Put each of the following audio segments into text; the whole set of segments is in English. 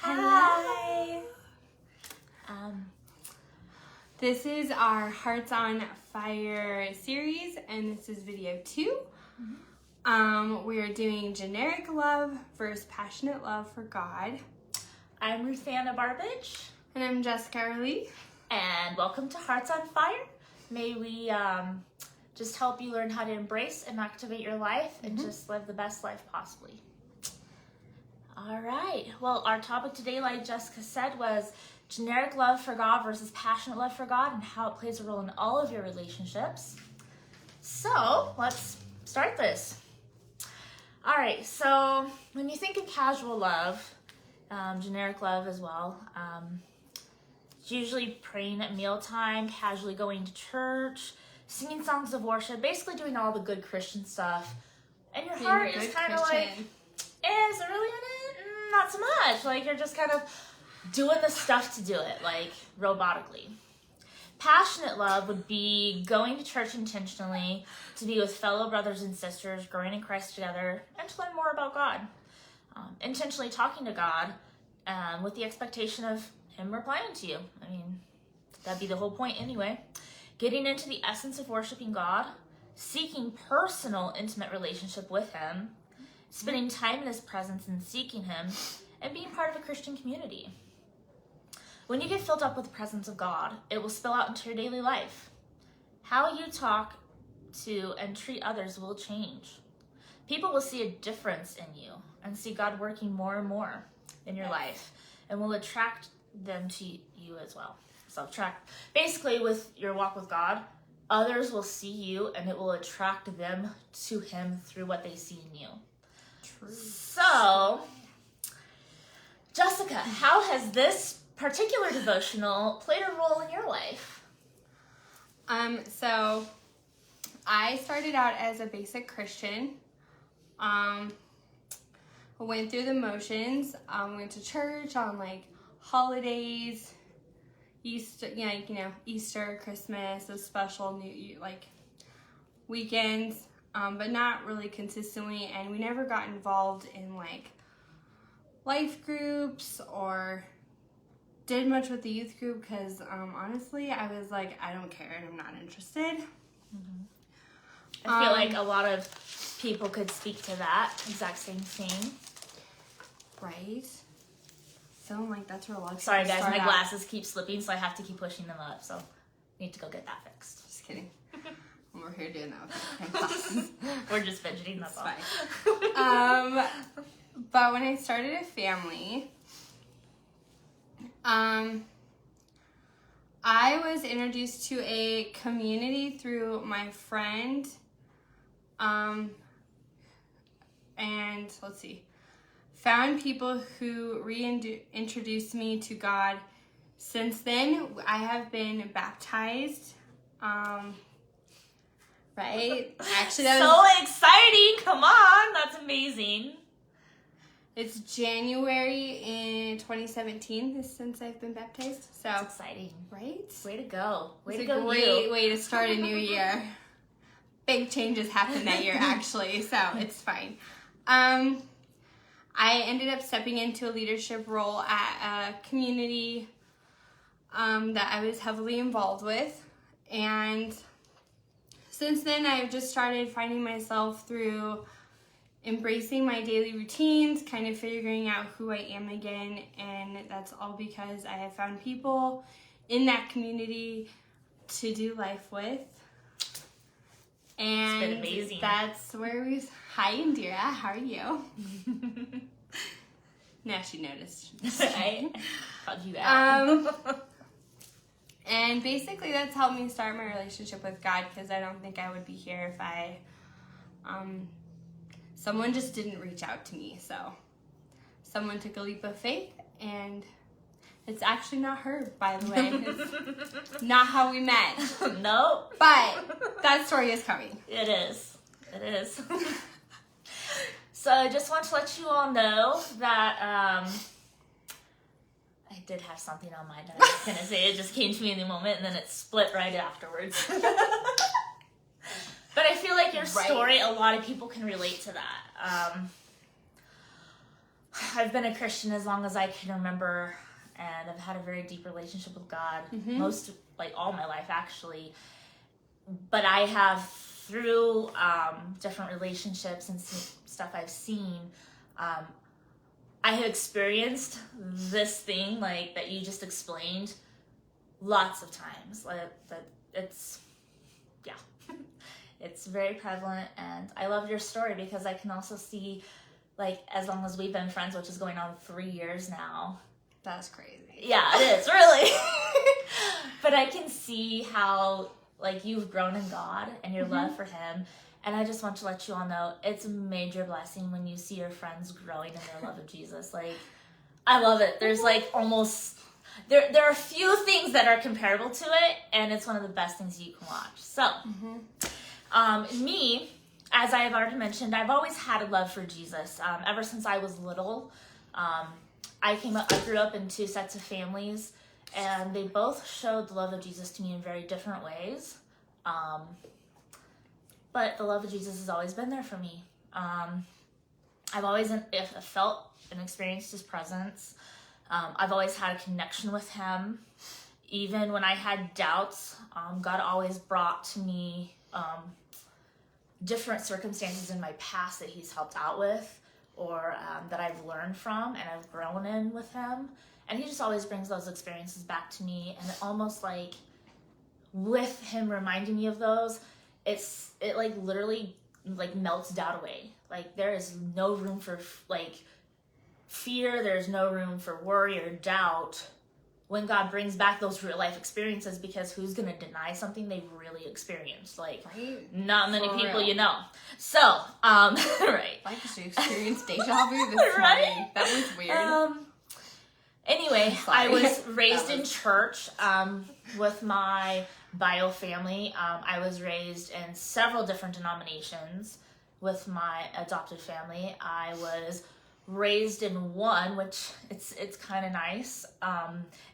Hi. This is our Hearts on Fire series, and this is video 2. We are doing generic love versus passionate love for God. I'm Ruthanna Barbage. And I'm Jessica Early. And welcome to Hearts on Fire. May we just help you learn how to embrace and activate your life and just live the best life possibly. All right. Well, our topic today, like Jessica said, was generic love for God versus passionate love for God and how it plays a role in all of your relationships. So let's start this. All right. So when you think of casual love, generic love as well, it's usually praying at mealtime, casually going to church, singing songs of worship, basically doing all the good Christian stuff. And your heart is kind of like, is it really in it? Not so much. Like you're just kind of doing the stuff to do it, like robotically. Passionate love would be going to church intentionally, to be with fellow brothers and sisters, growing in Christ together, and to learn more about God. Intentionally talking to God with the expectation of Him replying to you. I mean, that'd be the whole point anyway. Getting into the essence of worshiping God, seeking personal, intimate relationship with Him, spending time in His presence and seeking Him, and being part of a Christian community. When you get filled up with the presence of God, it will spill out into your daily life. How you talk to and treat others will change. People will see a difference in you and see God working more and more in your life, and will attract them to you as well. So basically with your walk with God, others will see you and it will attract them to Him through what they see in you. True. So, Jessica, how has this particular devotional played a role in your life? So I started out as a basic Christian. Went through the motions. Went to church on like holidays, Easter, Easter, Christmas, those special weekends, but not really consistently. And we never got involved in like life groups or did much with the youth group because honestly, I was like, I don't care and I'm not interested. I feel like a lot of people could speak to that exact same thing. Right? So like that's where a lot of Sorry guys, my glasses keep slipping, so I have to keep pushing them up, so need to go get that fixed. Just kidding. We're here doing that with my glasses. We're just fidgeting, that's all. Fine. But when I started a family, I was introduced to a community through my friend, and let's see, found people who reintroduced me to God. Since then, I have been baptized, right? Actually, that was exciting. Come on, that's amazing. It's January in 2017 since I've been baptized. So that's exciting. Right? Way to go. It's a great way to start a new year. Big changes happened that year, actually, so it's fine. I ended up stepping into a leadership role at a community that I was heavily involved with. And since then, I've just started finding myself through embracing my daily routines, kind of figuring out who I am again, and that's all because I have found people in that community to do life with. And it's been amazing. That's where hi Indira, how are you? Now she noticed. I called you out. And basically that's helped me start my relationship with God, because I don't think I would be here if I someone just didn't reach out to me. So someone took a leap of faith, and it's actually not her, by the way. It's not how we met. Nope. But that story is coming. It is. It is. So I just want to let you all know that I did have something on mind that I was going to say. It just came to me in the moment, and then it split right afterwards. But I feel like your story, a lot of people can relate to that. I've been a Christian as long as I can remember, and I've had a very deep relationship with God all my life, actually. But I have, through different relationships and stuff I've seen, I have experienced this thing like that you just explained lots of times. That it's, yeah, it's very prevalent, and I love your story because I can also see, like, as long as we've been friends, which is going on 3 years now. That's crazy. Yeah, it is, really. But I can see how, like, you've grown in God and your love for him. And I just want to let you all know, it's a major blessing when you see your friends growing in their love of Jesus. Like, I love it. There's, like, almost... There are a few things that are comparable to it, and it's one of the best things you can watch. So, me, as I have already mentioned, I've always had a love for Jesus. Ever since I was little, I grew up in 2 sets of families, and they both showed the love of Jesus to me in very different ways. But the love of Jesus has always been there for me. I've always felt and experienced his presence. I've always had a connection with him. Even when I had doubts, God always brought to me different circumstances in my past that he's helped out with, or that I've learned from and I've grown in with him. And he just always brings those experiences back to me. And it almost like, with him reminding me of those, it like literally like melts doubt away. Like, there is no room for like fear. There's no room for worry or doubt when God brings back those real life experiences, because who's going to deny something they've really experienced? Like, not many people, you know. So, right. Like to experience deja vu this morning. That was weird. Anyway, I was raised in church with my bio family. I was raised in several different denominations with my adopted family. I was raised in one, which it's kind of nice.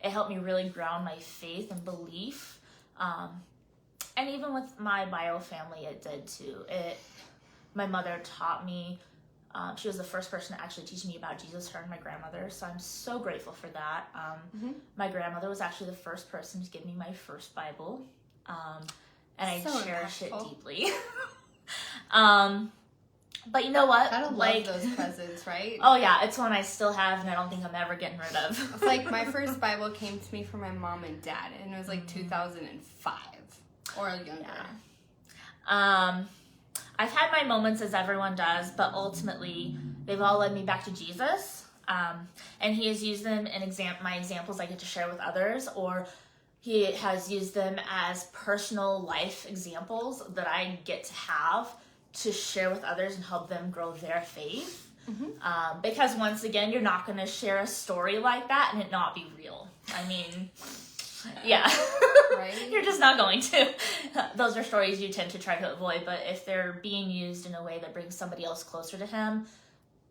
It helped me really ground my faith and belief. And even with my bio family, it did too. My mother taught me. She was the first person to actually teach me about Jesus, her and my grandmother. So I'm so grateful for that. My grandmother was actually the first person to give me my first Bible. And I cherish it deeply. But you know what? I love those presents, right? Oh yeah, it's one I still have, and I don't think I'm ever getting rid of. It's like my first Bible came to me from my mom and dad, and it was like 2005 or younger. Yeah. I've had my moments, as everyone does, but ultimately they've all led me back to Jesus. And he has used them in my examples I get to share with others, or he has used them as personal life examples that I get to have to share with others and help them grow their faith. Because once again, you're not going to share a story like that and it not be real. I mean, yeah. Right? You're just not going to. Those are stories you tend to try to avoid, but if they're being used in a way that brings somebody else closer to him,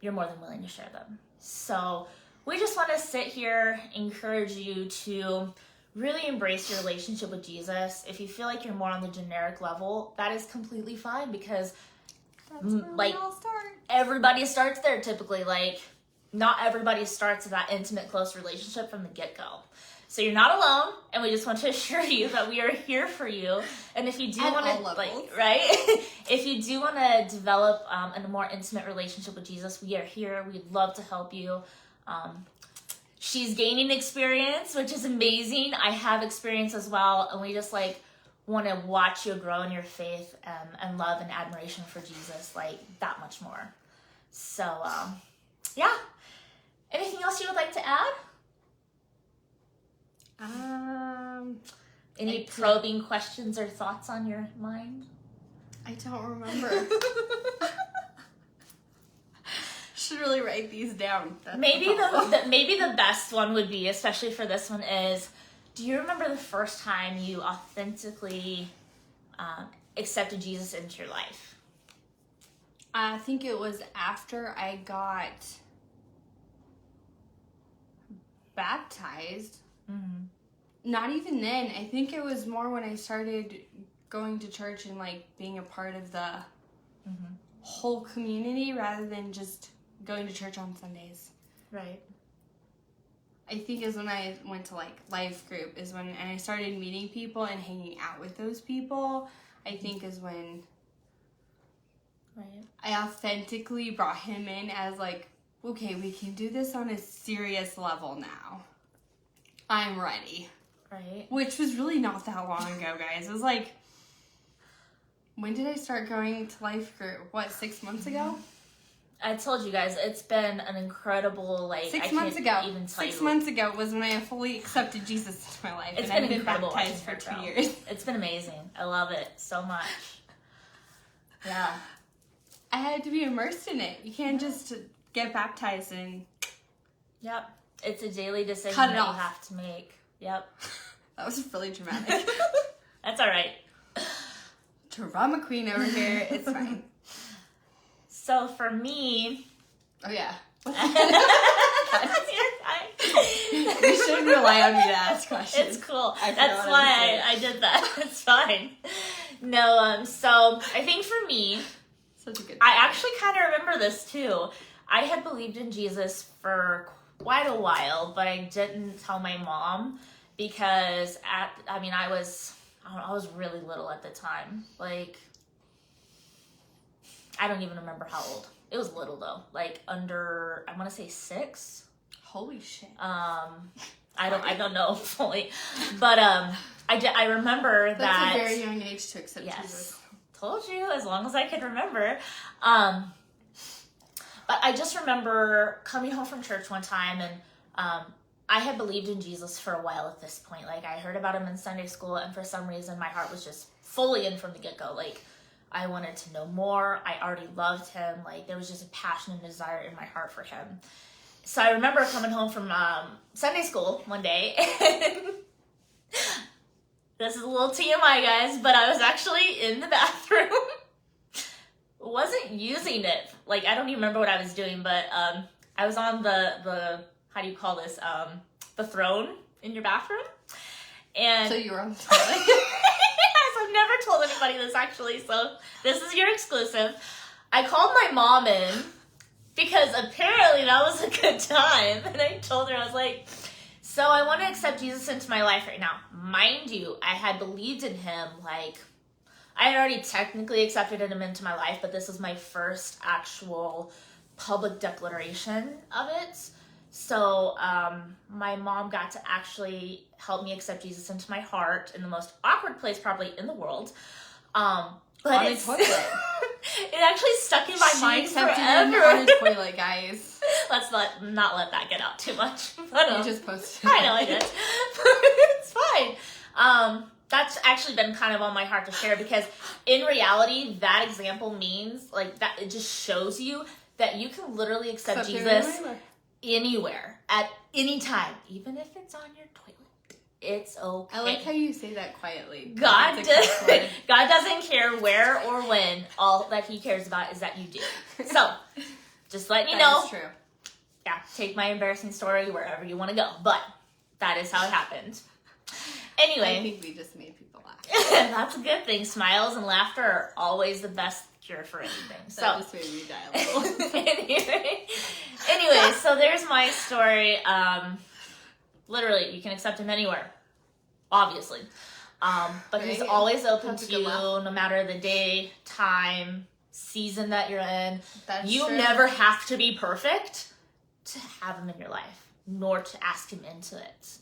you're more than willing to share them. So we just want to sit here, encourage you to really embrace your relationship with Jesus. If you feel like you're more on the generic level, that is completely fine, because that's where we all start. Everybody starts there typically. Like, not everybody starts with that intimate, close relationship from the get-go. So you're not alone, and we just want to assure you that we are here for you. And if you do want to, right? If you do want to develop a more intimate relationship with Jesus, we are here. We'd love to help you. She's gaining experience, which is amazing. I have experience as well, and we just want to watch you grow in your faith and love and admiration for Jesus, that much more. So, yeah. Anything else you would like to add? Any probing questions or thoughts on your mind? I don't remember. Should really write these down. Maybe the best one would be, especially for this one, is, do you remember the first time you authentically accepted Jesus into your life? I think it was after I got baptized. Mm-hmm. Not even then. I think it was more when I started going to church and being a part of the whole community rather than just going to church on Sundays. Right. I think is when I went to like life group and I started meeting people and hanging out with those people. I think is when I authentically brought him in as like, okay, we can do this on a serious level now. I'm ready. Right. Which was really not that long ago, guys. It was like, when did I start going to life group? What, 6 months ago? I told you guys, it's been an incredible, like, 6 months ago. Even tell 6 you. months ago was when I fully accepted Jesus into my life. It's and been I've been incredible baptized for watching 2 her years. grow. It's been amazing. I love it so much. Yeah. I had to be immersed in it. You can't just get baptized and... Yep. It's a daily decision Cut it that off. you have to make. Yep. That was really dramatic. That's all right. Drama queen over here. It's fine. So for me... Oh, yeah. You're fine. You shouldn't rely on me to ask questions. It's cool. I forgot That's what I why was doing. I did that. It's fine. No, so I think for me, Such a good I actually kind of remember this too. I had believed in Jesus for quite a while, but I didn't tell my mom because I was really little at the time. Like, I don't even remember how old. It was little though, like under, I want to say 6. Holy shit. I don't know fully, but I remember That's that. a very young age to accept Jesus. Told you, as long as I could remember. But I just remember coming home from church one time, and I had believed in Jesus for a while at this point. Like, I heard about him in Sunday school, and for some reason my heart was just fully in from the get-go. Like, I wanted to know more. I already loved him. Like, there was just a passion and desire in my heart for him. So I remember coming home from Sunday school one day, and this is a little TMI, guys, but I was actually in the bathroom. Wasn't using it. Like, I don't even remember what I was doing, but I was on the how do you call this? The throne in your bathroom. And So you were on the toilet? Yes, I've never told anybody this actually, so this is your exclusive. I called my mom in because apparently that was a good time, and I told her, I was like, so I want to accept Jesus into my life right now. Mind you, I had believed in him, like, I had already technically accepted him into my life, but this was my first actual public declaration of it. So my mom got to actually help me accept Jesus into my heart in the most awkward place probably in the world. But On a toilet. It actually stuck in my mind accepted forever. him on a toilet, guys. Let's not let that get out too much. But, You just posted. I know I did. It's fine. That's actually been kind of on my heart to share because in reality, that example means like that. It just shows you that you can literally accept Jesus anywhere at any time, even if it's on your toilet. It's okay. I like how you say that quietly. God It's a cuss word. God doesn't care where or when. All that he cares about is that you do. So, just letting you know. That is true. Yeah, take my embarrassing story wherever you want to go. But that is how it happened. Anyway. I think we just made people laugh. That's a good thing. Smiles and laughter are always the best cure for anything. So That just made me die a little. anyway, so there's my story. Literally, you can accept him anywhere, obviously. But he's Right. always open That's a to good you, laugh. no matter the day, time, season that you're in. That's You true. never have to be perfect to have him in your life, nor to ask him into it.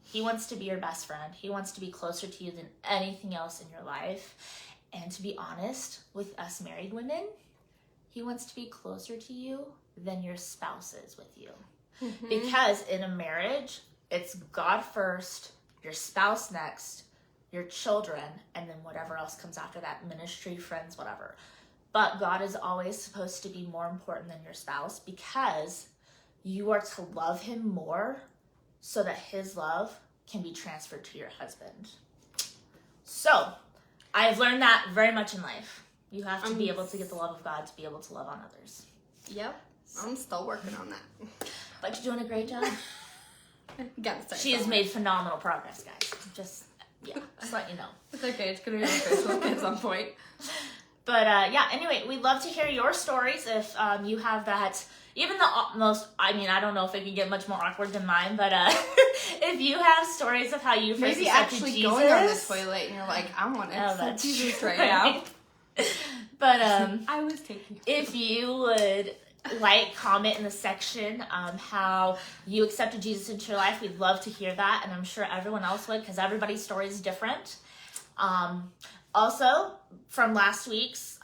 He wants to be your best friend. He wants to be closer to you than anything else in your life. And to be honest, with us married women, he wants to be closer to you than your spouse is with you. Mm-hmm. Because in a marriage, it's God first, your spouse next, your children, and then whatever else comes after that, ministry, friends, whatever. But God is always supposed to be more important than your spouse because you are to love him more so that his love can be transferred to your husband. So, I've learned that very much in life. You have to be able to get the love of God to be able to love on others. Yep. I'm still working on that. But you're doing a great job. Gotta start She has somewhere. made phenomenal progress, guys. Just let you know. It's okay. It's gonna be on Facebook at some point. But yeah, anyway, we'd love to hear your stories if you have that even the most, I mean, I don't know if it can get much more awkward than mine, but if you have stories of how you first Maybe accepted actually Jesus, going on the toilet and you're like, I want to accept Jesus right now. But I was taking. If you would comment in the section how you accepted Jesus into your life, we'd love to hear that, and I'm sure everyone else would, because everybody's story is different. Also, from last week's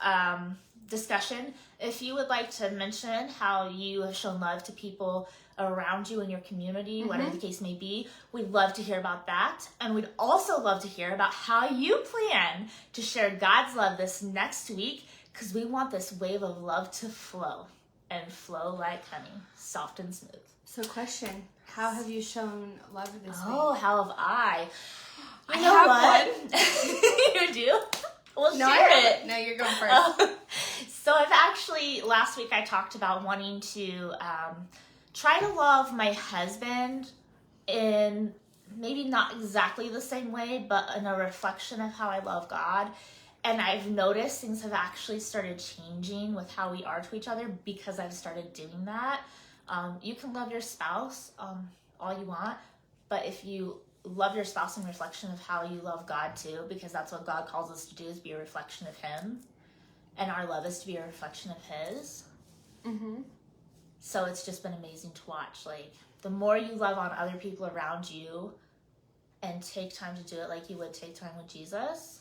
discussion, if you would like to mention how you have shown love to people around you in your community, whatever the case may be, we'd love to hear about that. And we'd also love to hear about how you plan to share God's love this next week, because we want this wave of love to flow and flow like honey, soft and smooth. So question, how have you shown love this week? Oh, how have I? I have one. You do? Well, no, share it. No, you're going first. So I've actually, last week I talked about wanting to try to love my husband in maybe not exactly the same way, but in a reflection of how I love God. And I've noticed things have actually started changing with how we are to each other because I've started doing that. You can love your spouse all you want, but if you love your spouse in reflection of how you love God too, because that's what God calls us to do, is be a reflection of Him, and our love is to be a reflection of His. So it's just been amazing to watch. Like, the more you love on other people around you and take time to do it like you would take time with Jesus,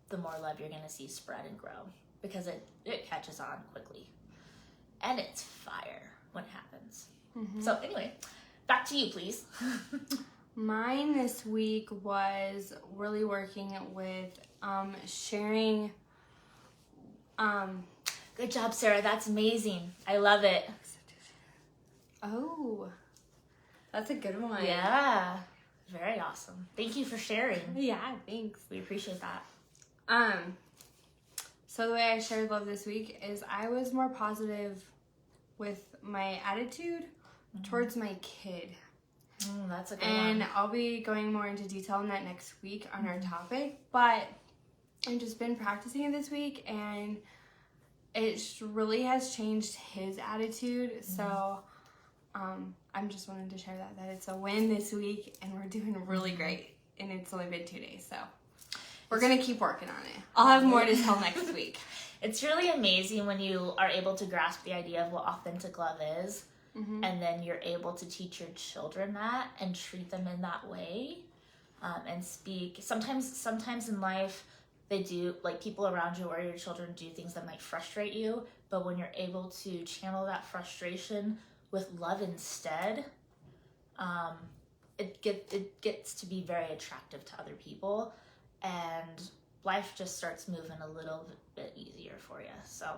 the more love you're going to see spread and grow, because it catches on quickly. And it's fire when it happens. So anyway, back to you, please. Mine this week was really working with sharing. Good job, Sarah. That's amazing. I love it. Oh, that's a good one. Yeah. Very awesome. Thank you for sharing. Yeah, thanks. We appreciate that. So the way I shared love this week is I was more positive with my attitude towards my kid. That's a good And one. I'll be going more into detail on that next week on our topic, but I've just been practicing it this week, and it really has changed his attitude. So I'm just wanting to share that it's a win this week, and we're doing really great, and it's only been 2 days, so we're going to keep working on it. I'll have more to tell next week. It's really amazing when you are able to grasp the idea of what authentic love is, and then you're able to teach your children that and treat them in that way, and speak. Sometimes in life, they do, like, people around you or your children do things that might frustrate you, but when you're able to channel that frustration with love instead, it gets to be very attractive to other people, and life just starts moving a little bit easier for you. So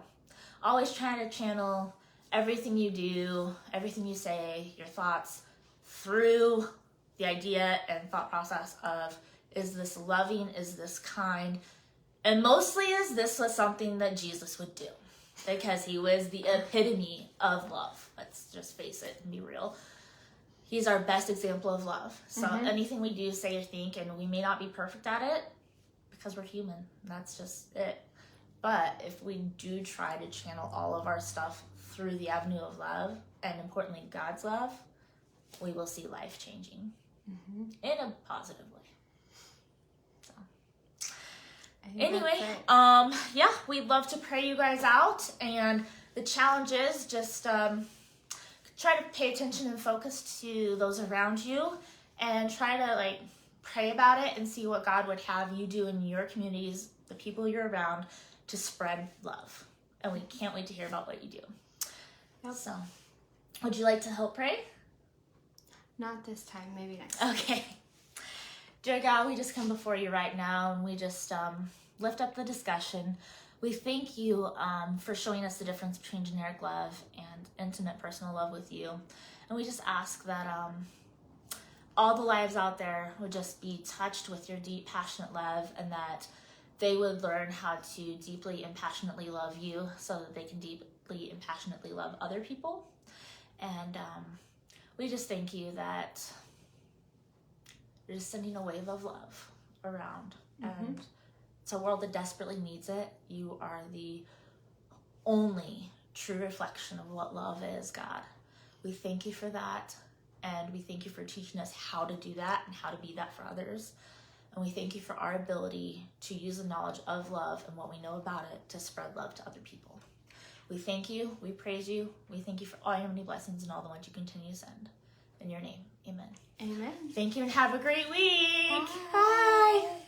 always trying to channel everything you do, everything you say, your thoughts through the idea and thought process of, is this loving, is this kind, and mostly is this was something that Jesus would do, because he was the epitome of love. Let's just face it and be real. He's our best example of love. So anything we do, say, or think, and we may not be perfect at it because we're human. That's just it. But if we do try to channel all of our stuff through the avenue of love, and importantly, God's love, we will see life changing in a positive way. So anyway, yeah, we'd love to pray you guys out, and the challenge is just try to pay attention and focus to those around you, and try to pray about it and see what God would have you do in your communities, the people you're around, to spread love. And we can't wait to hear about what you do. Yep. So, would you like to help pray? Not this time, maybe next. Okay. Dear God, we just come before you right now, and we just lift up the discussion. We thank you for showing us the difference between generic love and intimate personal love with you. And we just ask that all the lives out there would just be touched with your deep, passionate love, and that they would learn how to deeply and passionately love you so that they can deeply and passionately love other people. And we just thank you that you're just sending a wave of love around. And it's a world that desperately needs it. You are the only true reflection of what love is, God. We thank you for that, and we thank you for teaching us how to do that and how to be that for others. And we thank you for our ability to use the knowledge of love and what we know about it to spread love to other people. We thank you. We praise you. We thank you for all your many blessings and all the ones you continue to send. In your name, amen. Amen. Thank you and have a great week. Bye.